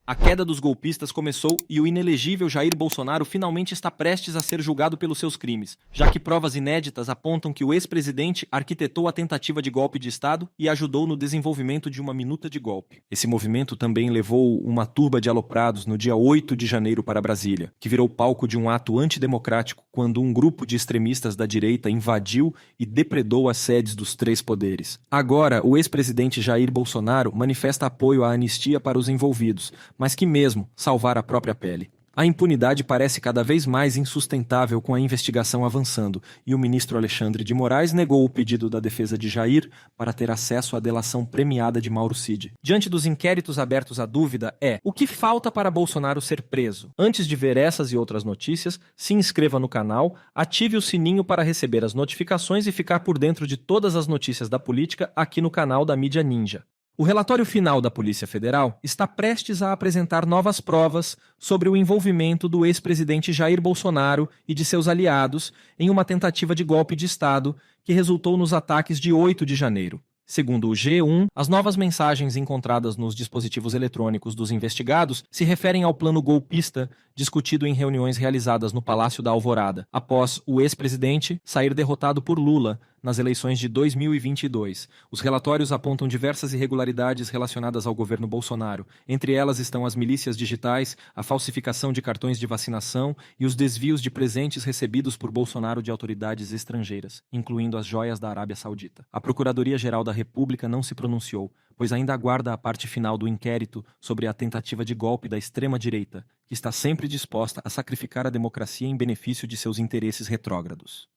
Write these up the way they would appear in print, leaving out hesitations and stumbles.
A queda dos golpistas começou e o inelegível Jair Bolsonaro finalmente está prestes a ser julgado pelos seus crimes, já que provas inéditas apontam que o ex-presidente arquitetou a tentativa de golpe de Estado e ajudou no desenvolvimento de uma minuta de golpe. Esse movimento também levou uma turba de aloprados no dia 8 de janeiro para Brasília, que virou palco de um ato antidemocrático quando um grupo de extremistas da direita invadiu e depredou as sedes dos três poderes. Agora, o ex-presidente Jair Bolsonaro manifesta apoio à anistia para os envolvidos, mas que mesmo salvar a própria pele. A impunidade parece cada vez mais insustentável com a investigação avançando, e o ministro Alexandre de Moraes negou o pedido da defesa de Jair para ter acesso à delação premiada de Mauro Cid. Diante dos inquéritos abertos, a dúvida é: o que falta para Bolsonaro ser preso? Antes de ver essas e outras notícias, se inscreva no canal, ative o sininho para receber as notificações e ficar por dentro de todas as notícias da política aqui no canal da Mídia Ninja. O relatório final da Polícia Federal está prestes a apresentar novas provas sobre o envolvimento do ex-presidente Jair Bolsonaro e de seus aliados em uma tentativa de golpe de Estado que resultou nos ataques de 8 de janeiro. Segundo o G1, as novas mensagens encontradas nos dispositivos eletrônicos dos investigados se referem ao plano golpista discutido em reuniões realizadas no Palácio da Alvorada, após o ex-presidente sair derrotado por Lula nas eleições de 2022. Os relatórios apontam diversas irregularidades relacionadas ao governo Bolsonaro. Entre elas estão as milícias digitais, a falsificação de cartões de vacinação e os desvios de presentes recebidos por Bolsonaro de autoridades estrangeiras, incluindo as joias da Arábia Saudita. A Procuradoria-Geral da República não se pronunciou, pois ainda aguarda a parte final do inquérito sobre a tentativa de golpe da extrema-direita, que está sempre disposta a sacrificar a democracia em benefício de seus interesses retrógrados.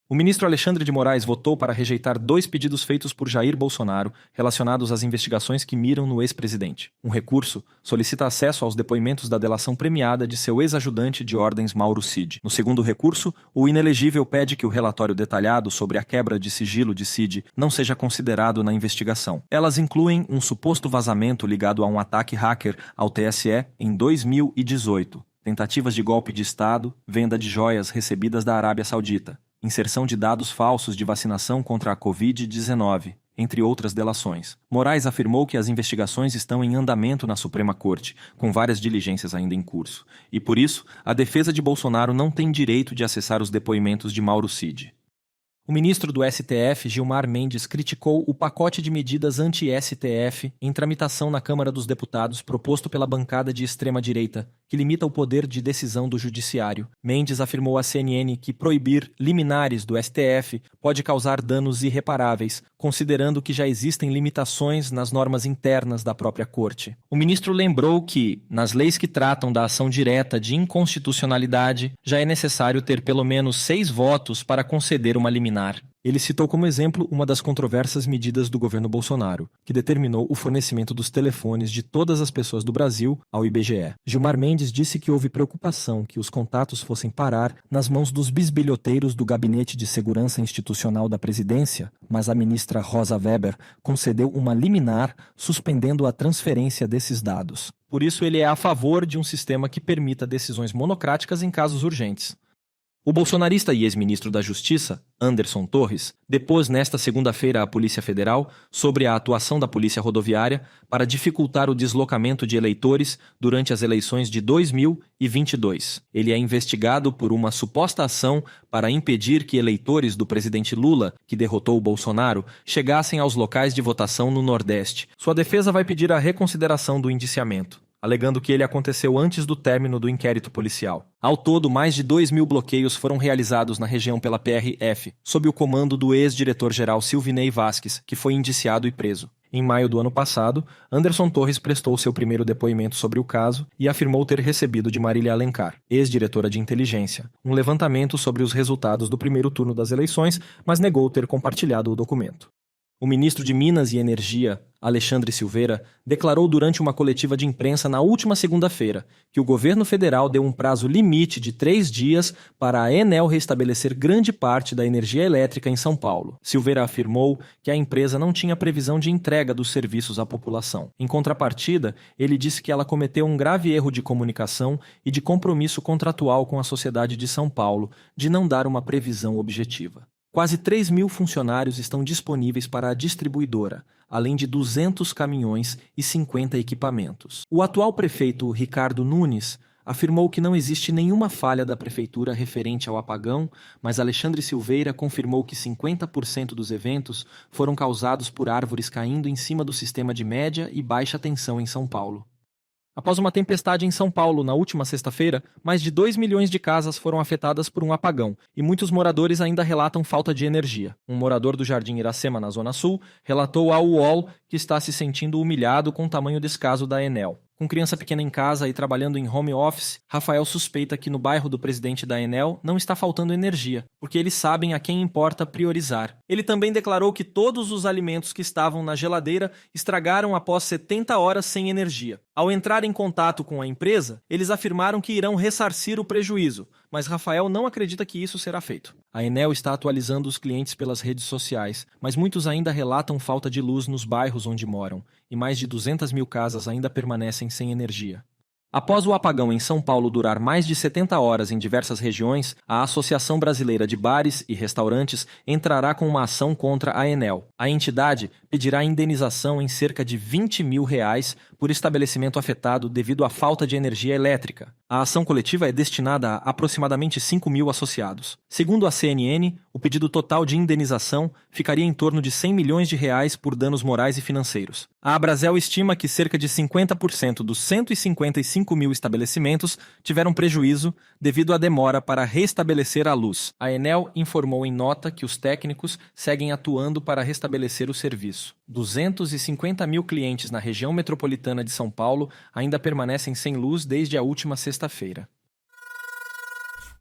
O ministro Alexandre de Moraes votou para rejeitar 2 pedidos feitos por Jair Bolsonaro relacionados às investigações que miram no ex-presidente. Um recurso solicita acesso aos depoimentos da delação premiada de seu ex-ajudante de ordens Mauro Cid. No segundo recurso, o inelegível pede que o relatório detalhado sobre a quebra de sigilo de Cid não seja considerado na investigação. Elas incluem um suposto vazamento ligado a um ataque hacker ao TSE em 2018, tentativas de golpe de Estado, venda de joias recebidas da Arábia Saudita, inserção de dados falsos de vacinação contra a Covid-19, entre outras delações. Moraes afirmou que as investigações estão em andamento na Suprema Corte, com várias diligências ainda em curso, e por isso, a defesa de Bolsonaro não tem direito de acessar os depoimentos de Mauro Cid. O ministro do STF, Gilmar Mendes, criticou o pacote de medidas anti-STF em tramitação na Câmara dos Deputados proposto pela bancada de extrema-direita, que limita o poder de decisão do Judiciário. Mendes afirmou à CNN que proibir liminares do STF pode causar danos irreparáveis, considerando que já existem limitações nas normas internas da própria Corte. O ministro lembrou que, nas leis que tratam da ação direta de inconstitucionalidade, já é necessário ter pelo menos 6 votos para conceder uma liminar. Ele citou como exemplo uma das controversas medidas do governo Bolsonaro, que determinou o fornecimento dos telefones de todas as pessoas do Brasil ao IBGE. Gilmar Mendes disse que houve preocupação que os contatos fossem parar nas mãos dos bisbilhoteiros do Gabinete de Segurança Institucional da Presidência, mas a ministra Rosa Weber concedeu uma liminar suspendendo a transferência desses dados. Por isso, ele é a favor de um sistema que permita decisões monocráticas em casos urgentes. O bolsonarista e ex-ministro da Justiça, Anderson Torres, depôs nesta segunda-feira à Polícia Federal sobre a atuação da Polícia Rodoviária para dificultar o deslocamento de eleitores durante as eleições de 2022. Ele é investigado por uma suposta ação para impedir que eleitores do presidente Lula, que derrotou o Bolsonaro, chegassem aos locais de votação no Nordeste. Sua defesa vai pedir a reconsideração do indiciamento, alegando que ele aconteceu antes do término do inquérito policial. Ao todo, mais de 2.000 bloqueios foram realizados na região pela PRF, sob o comando do ex-diretor-geral Silvinei Vasquez, que foi indiciado e preso. Em maio do ano passado, Anderson Torres prestou seu primeiro depoimento sobre o caso e afirmou ter recebido de Marília Alencar, ex-diretora de inteligência, um levantamento sobre os resultados do primeiro turno das eleições, mas negou ter compartilhado o documento. O ministro de Minas e Energia, Alexandre Silveira, declarou durante uma coletiva de imprensa na última segunda-feira que o governo federal deu um prazo limite de 3 dias para a Enel restabelecer grande parte da energia elétrica em São Paulo. Silveira afirmou que a empresa não tinha previsão de entrega dos serviços à população. Em contrapartida, ele disse que ela cometeu um grave erro de comunicação e de compromisso contratual com a sociedade de São Paulo de não dar uma previsão objetiva. Quase 3.000 funcionários estão disponíveis para a distribuidora, além de 200 caminhões e 50 equipamentos. O atual prefeito Ricardo Nunes afirmou que não existe nenhuma falha da prefeitura referente ao apagão, mas Alexandre Silveira confirmou que 50% dos eventos foram causados por árvores caindo em cima do sistema de média e baixa tensão em São Paulo. Após uma tempestade em São Paulo na última sexta-feira, mais de 2 milhões de casas foram afetadas por um apagão e muitos moradores ainda relatam falta de energia. Um morador do Jardim Iracema, na Zona Sul, relatou ao UOL que está se sentindo humilhado com o tamanho descaso da Enel. Com criança pequena em casa e trabalhando em home office, Rafael suspeita que no bairro do presidente da Enel não está faltando energia, porque eles sabem a quem importa priorizar. Ele também declarou que todos os alimentos que estavam na geladeira estragaram após 70 horas sem energia. Ao entrar em contato com a empresa, eles afirmaram que irão ressarcir o prejuízo, mas Rafael não acredita que isso será feito. A Enel está atualizando os clientes pelas redes sociais, mas muitos ainda relatam falta de luz nos bairros onde moram, e mais de 200 mil casas ainda permanecem sem energia. Após o apagão em São Paulo durar mais de 70 horas em diversas regiões, a Associação Brasileira de Bares e Restaurantes entrará com uma ação contra a Enel. A entidade pedirá indenização em cerca de R$20 mil por estabelecimento afetado devido à falta de energia elétrica. A ação coletiva é destinada a aproximadamente 5 mil associados. Segundo a CNN, o pedido total de indenização ficaria em torno de R$100 milhões por danos morais e financeiros. A Abrazel estima que cerca de 50% dos 155 mil estabelecimentos tiveram prejuízo devido à demora para restabelecer a luz. A Enel informou em nota que os técnicos seguem atuando para restabelecer o serviço. 250 mil clientes na região metropolitana de São Paulo ainda permanecem sem luz desde a última sexta-feira.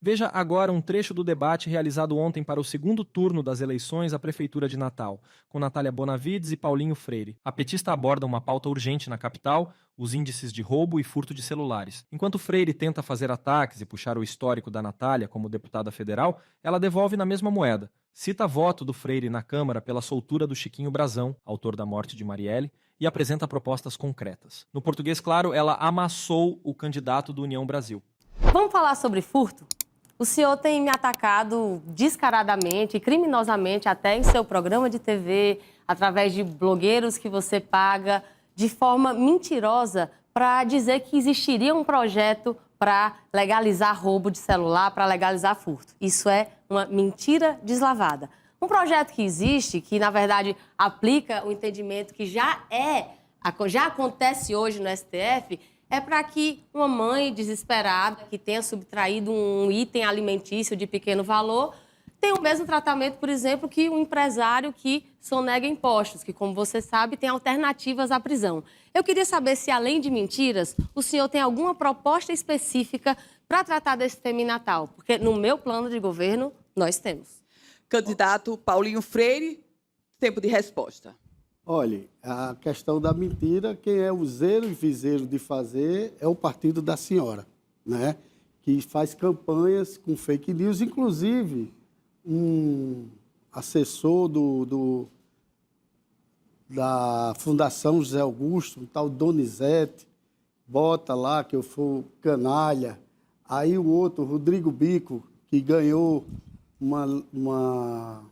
Veja agora um trecho do debate realizado ontem para o segundo turno das eleições à Prefeitura de Natal, com Natália Bonavides e Paulinho Freire. A petista aborda uma pauta urgente na capital, os índices de roubo e furto de celulares. Enquanto Freire tenta fazer ataques e puxar o histórico da Natália como deputada federal, ela devolve na mesma moeda. Cita voto do Freire na Câmara pela soltura do Chiquinho Brazão, autor da morte de Marielle, e apresenta propostas concretas. No português claro, ela amassou o candidato do União Brasil. Vamos falar sobre furto? O senhor tem me atacado descaradamente, criminosamente, até em seu programa de TV, através de blogueiros que você paga, de forma mentirosa, para dizer que existiria um projeto para legalizar roubo de celular, para legalizar furto. Isso é uma mentira deslavada. Um projeto que existe, que na verdade aplica o entendimento que já acontece hoje no STF, é para que uma mãe desesperada que tenha subtraído um item alimentício de pequeno valor tenha o mesmo tratamento, por exemplo, que um empresário que sonega impostos, que, como você sabe, tem alternativas à prisão. Eu queria saber se, além de mentiras, o senhor tem alguma proposta específica para tratar desse tema em Natal, porque no meu plano de governo nós temos. Candidato Paulinho Freire, tempo de resposta. Olha, a questão da mentira, quem é useiro e viseiro de fazer é o partido da senhora, né? Que faz campanhas com fake news, inclusive um assessor da Fundação José Augusto, um tal Donizete, bota lá que eu for canalha. Aí o outro, Rodrigo Bico, que ganhou uma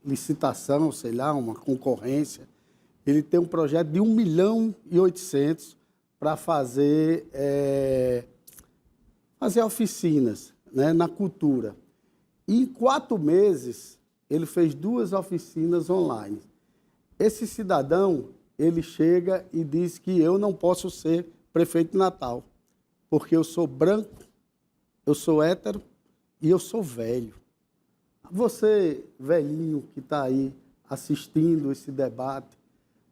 licitação, sei lá, uma concorrência, ele tem um projeto de 1.800.000 para fazer oficinas, né, na cultura. E em 4 meses, ele fez 2 oficinas online. Esse cidadão, ele chega e diz que eu não posso ser prefeito de Natal, porque eu sou branco, eu sou hétero e eu sou velho. Você, velhinho, que está aí assistindo esse debate,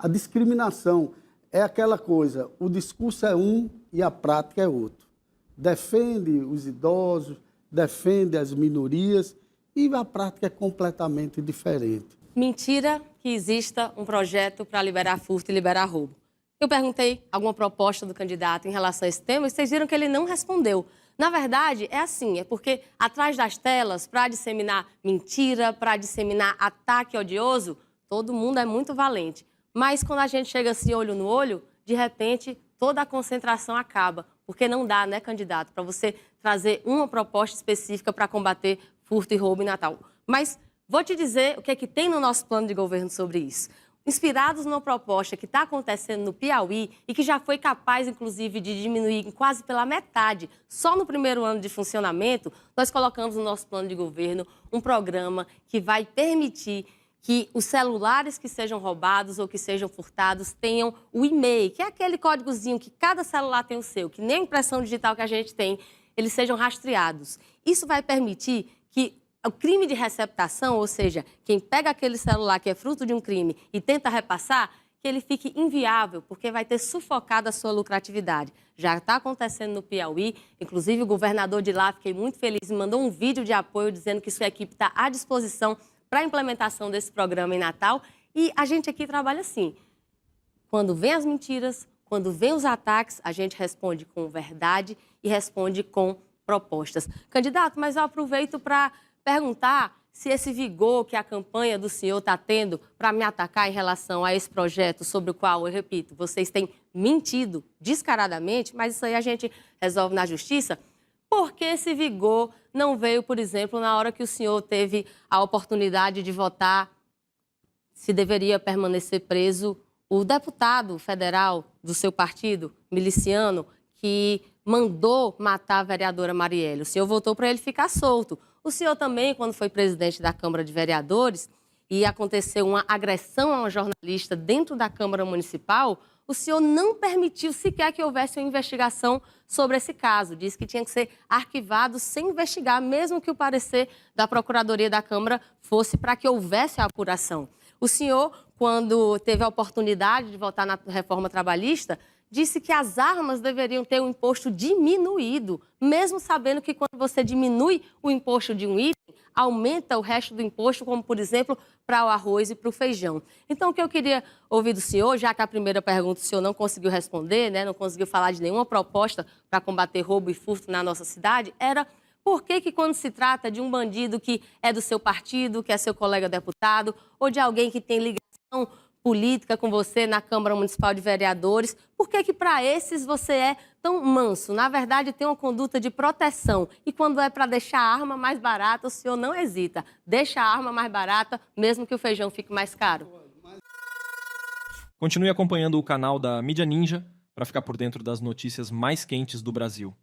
a discriminação é aquela coisa, o discurso é um e a prática é outro. Defende os idosos, defende as minorias e a prática é completamente diferente. Mentira que exista um projeto para liberar furto e liberar roubo. Eu perguntei alguma proposta do candidato em relação a esse tema e vocês viram que ele não respondeu. Na verdade, é assim, é porque atrás das telas, para disseminar mentira, para disseminar ataque odioso, todo mundo é muito valente. Mas quando a gente chega assim, olho no olho, de repente, toda a concentração acaba. Porque não dá, né, candidato, para você trazer uma proposta específica para combater furto e roubo em Natal. Mas Vou te dizer o que é que tem no nosso plano de governo sobre isso. Inspirados numa proposta que está acontecendo no Piauí e que já foi capaz, inclusive, de diminuir quase pela metade, só no primeiro ano de funcionamento, nós colocamos no nosso plano de governo um programa que vai permitir que os celulares que sejam roubados ou que sejam furtados tenham o e-mail, que é aquele códigozinho que cada celular tem o seu, que nem a impressão digital que a gente tem, eles sejam rastreados. Isso vai permitir que o crime de receptação, ou seja, quem pega aquele celular que é fruto de um crime e tenta repassar, que ele fique inviável, porque vai ter sufocado a sua lucratividade. Já está acontecendo no Piauí, inclusive o governador de lá, fiquei muito feliz, me mandou um vídeo de apoio dizendo que sua equipe está à disposição para a implementação desse programa em Natal. E a gente aqui trabalha assim, quando vem as mentiras, quando vem os ataques, a gente responde com verdade e responde com propostas. Candidato, mas eu aproveito para perguntar se esse vigor que a campanha do senhor está tendo para me atacar em relação a esse projeto sobre o qual, eu repito, vocês têm mentido descaradamente, mas isso aí a gente resolve na justiça. Por que esse vigor não veio, por exemplo, na hora que o senhor teve a oportunidade de votar se deveria permanecer preso o deputado federal do seu partido, miliciano, que mandou matar a vereadora Marielle? O senhor votou para ele ficar solto. O senhor também, quando foi presidente da Câmara de Vereadores e aconteceu uma agressão a uma jornalista dentro da Câmara Municipal, o senhor não permitiu sequer que houvesse uma investigação sobre esse caso. Disse que tinha que ser arquivado sem investigar, mesmo que o parecer da Procuradoria da Câmara fosse para que houvesse a apuração. O senhor, quando teve a oportunidade de votar na reforma trabalhista, disse que as armas deveriam ter um imposto diminuído, mesmo sabendo que quando você diminui o imposto de um item, aumenta o resto do imposto, como, por exemplo, para o arroz e para o feijão. Então, o que eu queria ouvir do senhor, já que a primeira pergunta o senhor não conseguiu responder, né, não conseguiu falar de nenhuma proposta para combater roubo e furto na nossa cidade, era por que quando se trata de um bandido que é do seu partido, que é seu colega deputado, ou de alguém que tem ligação política com você na Câmara Municipal de Vereadores, por que para esses você é tão manso? Na verdade, tem uma conduta de proteção. E quando é para deixar a arma mais barata, o senhor não hesita. Deixa a arma mais barata, mesmo que o feijão fique mais caro. Continue acompanhando o canal da Mídia Ninja para ficar por dentro das notícias mais quentes do Brasil.